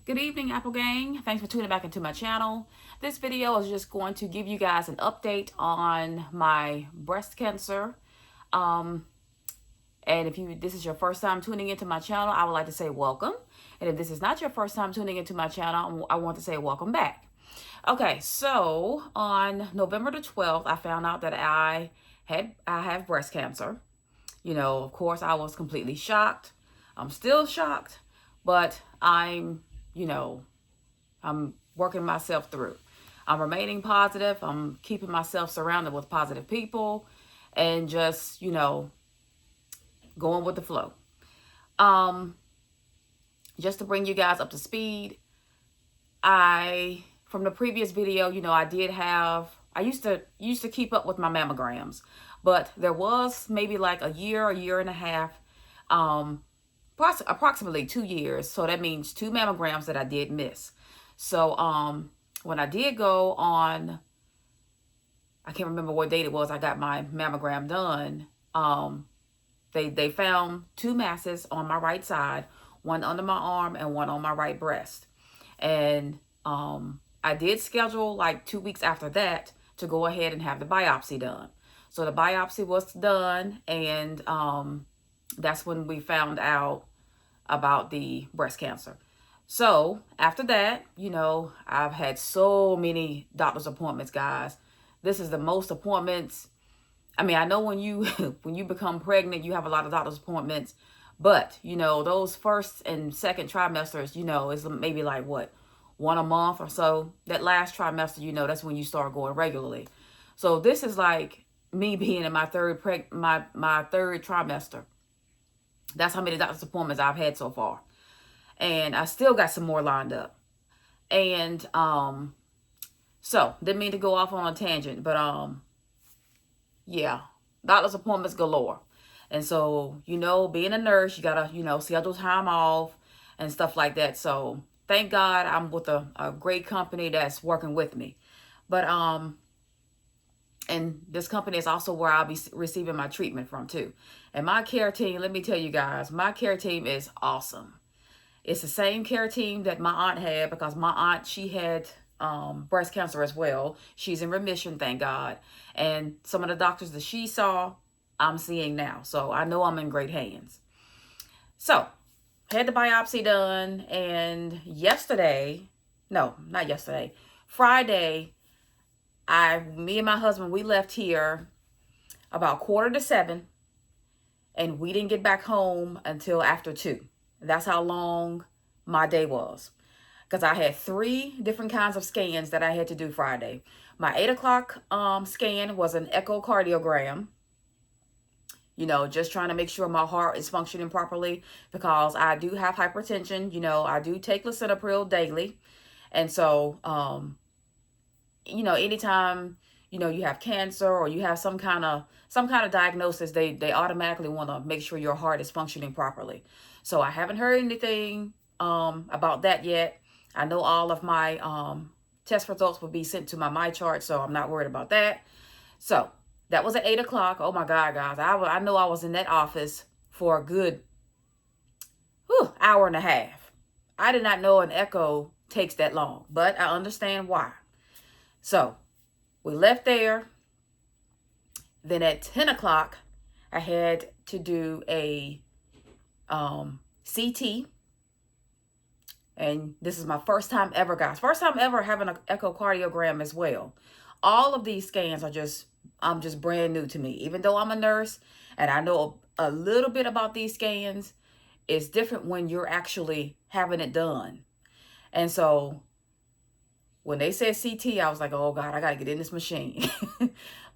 Good evening, Apple Gang. Thanks for tuning back into my channel. This video is just going to give you guys an update on my breast cancer. Um, and if this is your first time tuning into my channel, I would like to say welcome. And if this is not your first time tuning into my channel, I want to say welcome back. Okay, so on November the 12th, I found out that I have breast cancer. Of course, I was completely shocked. I'm still shocked, but I'm working myself through. I'm remaining positive. I'm keeping myself surrounded with positive people and just, going with the flow. Just to bring you guys up to speed, from the previous video, I used to keep up with my mammograms, but there was maybe like a year and a half, approximately 2 years. So that means 2 mammograms that I did miss. So when I did go on, I can't remember what date it was, I got my mammogram done. They found 2 masses on my right side, one under my arm and one on my right breast. And I did schedule like 2 weeks after that to go ahead and have the biopsy done. So the biopsy was done, and that's when we found out about the breast cancer. So after that, I've had so many doctor's appointments, guys. This is the most appointments. I mean, I know when you when you become pregnant, you have a lot of doctor's appointments, but those first and second trimesters, is maybe like what, one a month or so. That last trimester, that's when you start going regularly. So this is like me being in my third trimester. That's how many doctor's appointments I've had so far. And I still got some more lined up. And so didn't mean to go off on a tangent, but yeah, doctor's appointments galore. And so, being a nurse, you gotta, schedule time off and stuff like that. So thank God I'm with a great company that's working with me. But and this company is also where I'll be receiving my treatment from too. And my care team, let me tell you guys, my care team is awesome. It's the same care team that my aunt had, because my aunt, she had breast cancer as well. She's in remission, thank God. And some of the doctors that she saw, I'm seeing now. So I know I'm in great hands. So had the biopsy done, and Friday, me and my husband, we left here about 6:45, and we didn't get back home until after 2. That's how long my day was, because I had 3 different kinds of scans that I had to do Friday. My 8 o'clock scan was an echocardiogram, just trying to make sure my heart is functioning properly, because I do have hypertension. I do take lisinopril daily. And so, anytime, you have cancer or you have some kind of diagnosis, they automatically want to make sure your heart is functioning properly. So I haven't heard anything about that yet. I know all of my test results will be sent to my MyChart, so I'm not worried about that. So that was at 8 o'clock. Oh my God, guys. I know I was in that office for a good hour and a half. I did not know an echo takes that long, but I understand why. So we left there. Then at 10 o'clock, I had to do a CT. And this is my first time ever, guys. First time ever having an echocardiogram as well. All of these scans are just brand new to me. Even though I'm a nurse and I know a little bit about these scans, it's different when you're actually having it done. And so when they said CT, I was like, oh God, I got to get in this machine.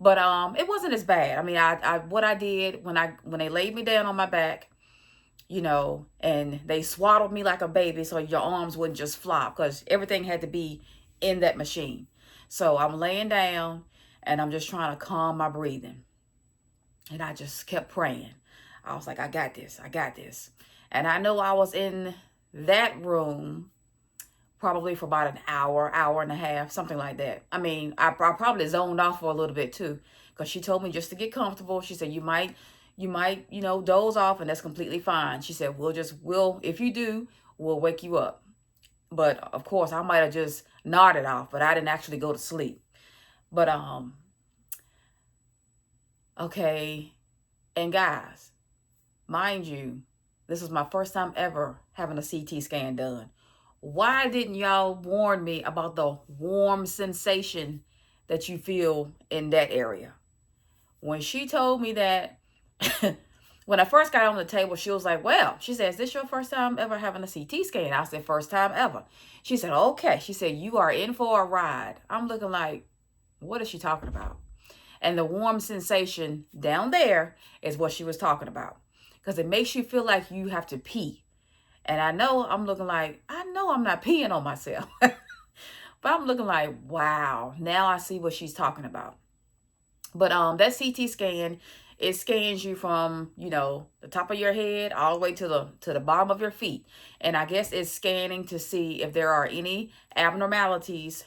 But it wasn't as bad. I mean, what I did when they laid me down on my back, and they swaddled me like a baby so your arms wouldn't just flop, because everything had to be in that machine. So I'm laying down and I'm just trying to calm my breathing. And I just kept praying. I was like, I got this. I got this. And I know I was in that room probably for about an hour and a half, something like that. I mean, I probably zoned off for a little bit too, because she told me just to get comfortable. She said, you might, doze off, and that's completely fine. She said, we'll if you do, we'll wake you up. But of course, I might have just nodded off, but I didn't actually go to sleep. But okay. And guys, mind you, this was my first time ever having a CT scan done. Why didn't y'all warn me about the warm sensation that you feel in that area? When she told me that, when I first got on the table, she was like, well, she said, is this your first time ever having a CT scan? I said, first time ever. She said, okay. She said, you are in for a ride. I'm looking like, what is she talking about? And the warm sensation down there is what she was talking about. Because it makes you feel like you have to pee. And I know I'm looking like, I know I'm not peeing on myself. But I'm looking like, wow, now I see what she's talking about. But that CT scan, it scans you from, the top of your head all the way to the bottom of your feet. And I guess it's scanning to see if there are any abnormalities,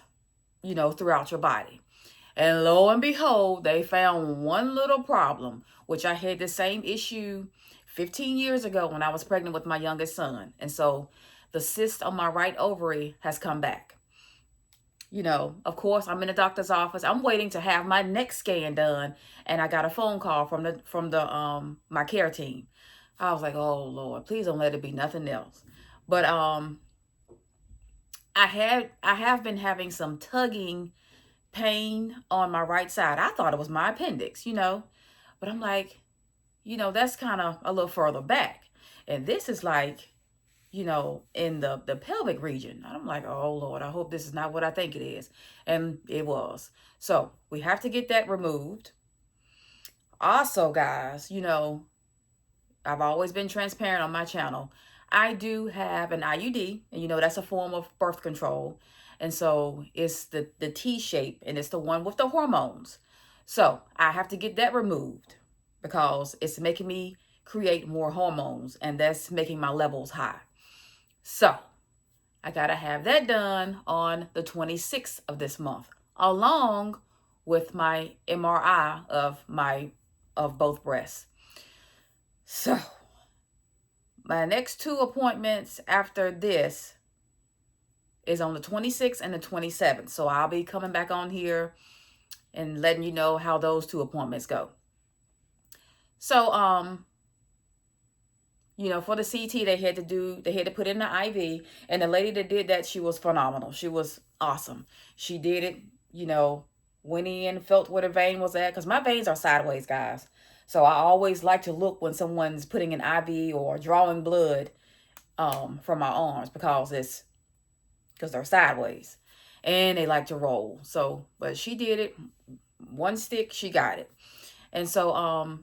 throughout your body. And lo and behold, they found one little problem, which I had the same issue 15 years ago when I was pregnant with my youngest son. And so the cyst on my right ovary has come back. Of course, I'm in the doctor's office. I'm waiting to have my next scan done, and I got a phone call from the my care team. I was like, "Oh Lord, please don't let it be nothing else." But I have been having some tugging pain on my right side. I thought it was my appendix, but I'm like, that's kind of a little further back. And this is like, in the pelvic region. And I'm like, oh Lord, I hope this is not what I think it is. And it was. So we have to get that removed. Also, guys, I've always been transparent on my channel. I do have an IUD, and that's a form of birth control. And so it's the T shape, and it's the one with the hormones. So I have to get that removed because it's making me create more hormones, and that's making my levels high. So I got to have that done on the 26th of this month, along with my MRI of both breasts. So my next two appointments after this is on the 26th and the 27th. So I'll be coming back on here and letting you know how those two appointments go. So, for the CT, they had to put in the IV, and the lady that did that, she was phenomenal. She was awesome. She did it, went in, felt where the vein was at, because my veins are sideways, guys. So I always like to look when someone's putting an IV or drawing blood from my arms because they're sideways and they like to roll. So, but she did it. One stick, she got it. And so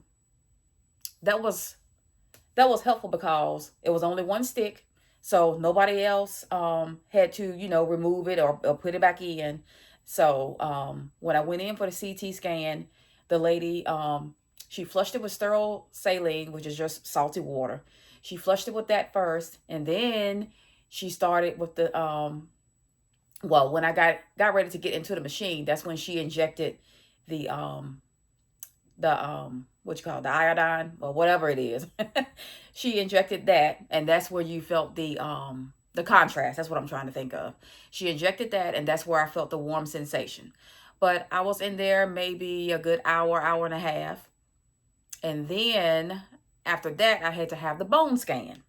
that was helpful because it was only one stick. So nobody else had to, remove it or put it back in. So when I went in for the CT scan, the lady, she flushed it with sterile saline, which is just salty water. She flushed it with that first, and then she started with the when I got ready to get into the machine, that's when she injected the what you call it, the iodine or whatever it is. She injected that, and that's where you felt the contrast. That's what I'm trying to think of. She injected that, and that's where I felt the warm sensation. But I was in there maybe a good hour and a half. And then after that, I had to have the bone scan.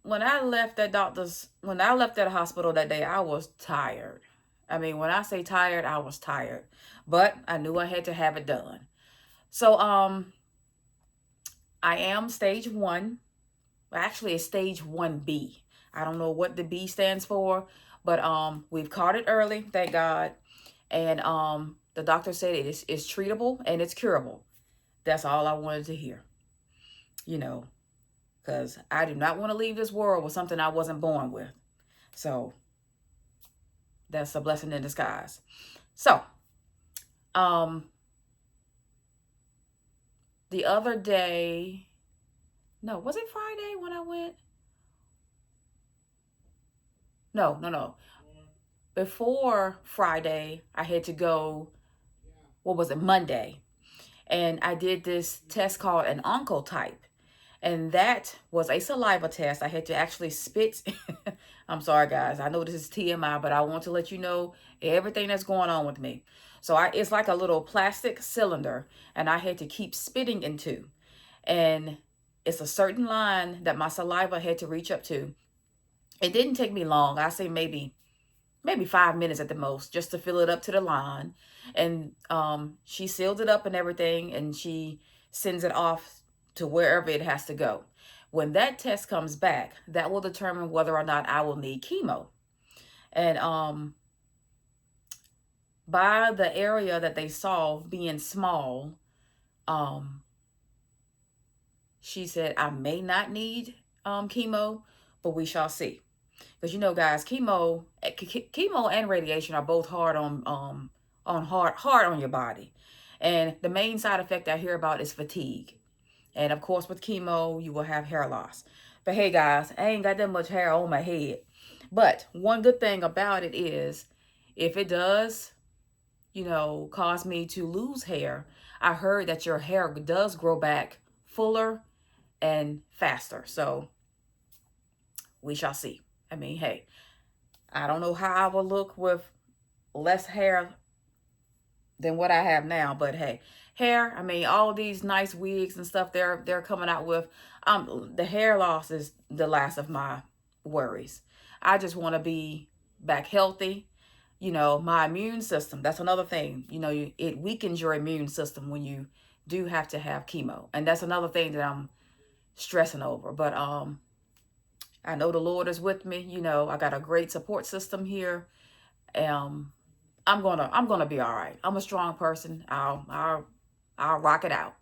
When I left that hospital that day, I was tired. I mean, when I say tired, I was tired. But I knew I had to have it done. So I am stage 1. Actually, it's stage 1B. I don't know what the B stands for, but we've caught it early, thank God. And the doctor said it's treatable and it's curable. That's all I wanted to hear. Because I do not want to leave this world with something I wasn't born with. So that's a blessing in disguise. So the other day, no, was it Friday when I went? No. Before Friday, I had to go, what was it, Monday. And I did this test called an oncotype. And that was a saliva test. I had to actually spit. I'm sorry, guys. I know this is TMI, but I want to let you know everything that's going on with me. So it's like a little plastic cylinder, and I had to keep spitting into. And it's a certain line that my saliva had to reach up to. It didn't take me long. I say maybe 5 minutes at the most, just to fill it up to the line. And she sealed it up and everything, and she sends it off to wherever it has to go. When that test comes back, that will determine whether or not I will need chemo. And by the area that they saw being small, um, she said I may not need chemo, but we shall see. Because you know, guys, chemo and radiation are both hard on hard on your body, and the main side effect I hear about is fatigue. And of course, with chemo, you will have hair loss. But hey, guys, I ain't got that much hair on my head. But one good thing about it is, if it does, cause me to lose hair, I heard that your hair does grow back fuller and faster. So we shall see. I mean, hey, I don't know how I will look with less hair than what I have now, but hey, hair, I mean, all these nice wigs and stuff they're coming out with, the hair loss is the last of my worries. I just want to be back healthy. My immune system, that's another thing. It weakens your immune system when you do have to have chemo. And that's another thing that I'm stressing over. But I know the Lord is with me. I got a great support system here. I'm gonna be all right. I'm a strong person. I'll rock it out.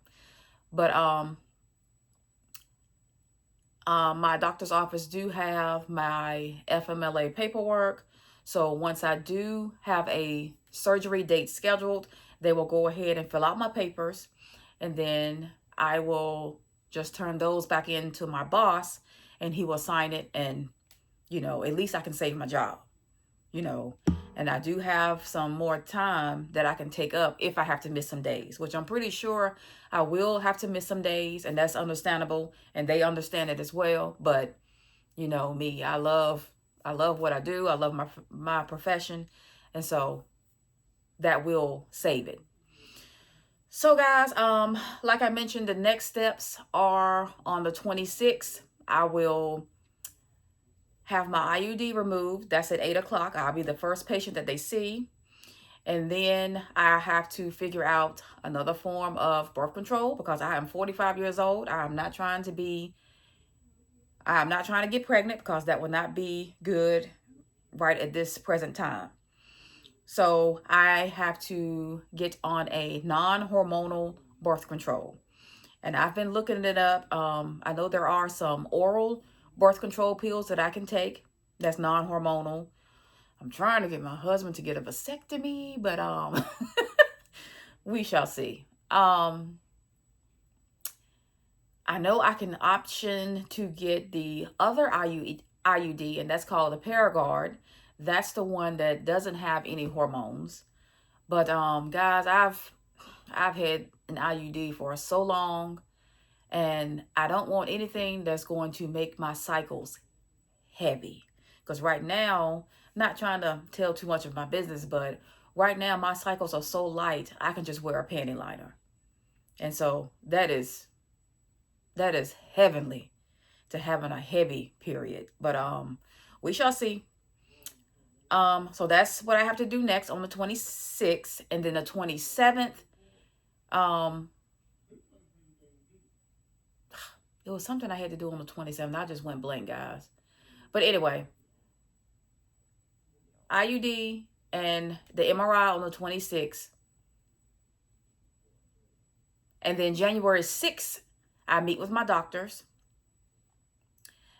But my doctor's office do have my FMLA paperwork. So once I do have a surgery date scheduled, they will go ahead and fill out my papers, and then I will just turn those back into my boss, and he will sign it, and at least I can save my job. you know, and I do have some more time that I can take up if I have to miss some days, which I'm pretty sure I will have to miss some days, and that's understandable, and they understand it as well. But me, I love what I do. I love my profession, and so that will save it. So guys, like I mentioned, the next steps are on the 26th. I will have my IUD removed. That's at 8 o'clock. I'll be the first patient that they see. And then I have to figure out another form of birth control because I am 45 years old. I'm not trying to get pregnant because that would not be good right at this present time. So I have to get on a non-hormonal birth control. And I've been looking it up. I know there are some oral birth control pills that I can take that's non-hormonal. I'm trying to get my husband to get a vasectomy, but we shall see. I know I can option to get the other IUD, and that's called the Paragard. That's the one that doesn't have any hormones. But guys, I've had an IUD for so long, and I don't want anything that's going to make my cycles heavy. Because right now, not trying to tell too much of my business, but right now my cycles are so light, I can just wear a panty liner. And so that is heavenly to having a heavy period. But we shall see. So that's what I have to do next on the 26th, and then the 27th. It was something I had to do on the 27th. I just went blank, guys. But anyway, IUD and the MRI on the 26th. And then January 6th, I meet with my doctors.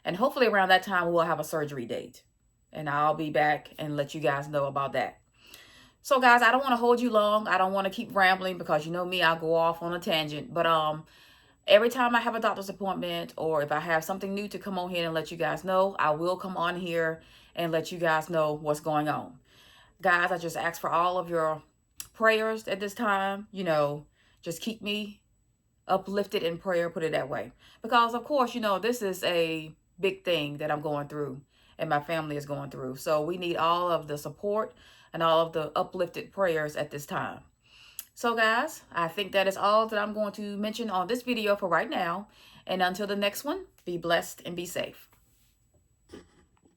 And hopefully around that time, we'll have a surgery date. And I'll be back and let you guys know about that. So guys, I don't want to hold you long. I don't want to keep rambling because you know me, I'll go off on a tangent. But every time I have a doctor's appointment, or if I have something new to come on here and let you guys know, I will come on here and let you guys know what's going on. Guys, I just ask for all of your prayers at this time. Just keep me uplifted in prayer, put it that way. Because, of course, this is a big thing that I'm going through. and my family is going through. So we need all of the support and all of the uplifted prayers at this time. So guys, I think that is all that I'm going to mention on this video for right now. And until the next one, be blessed and be safe.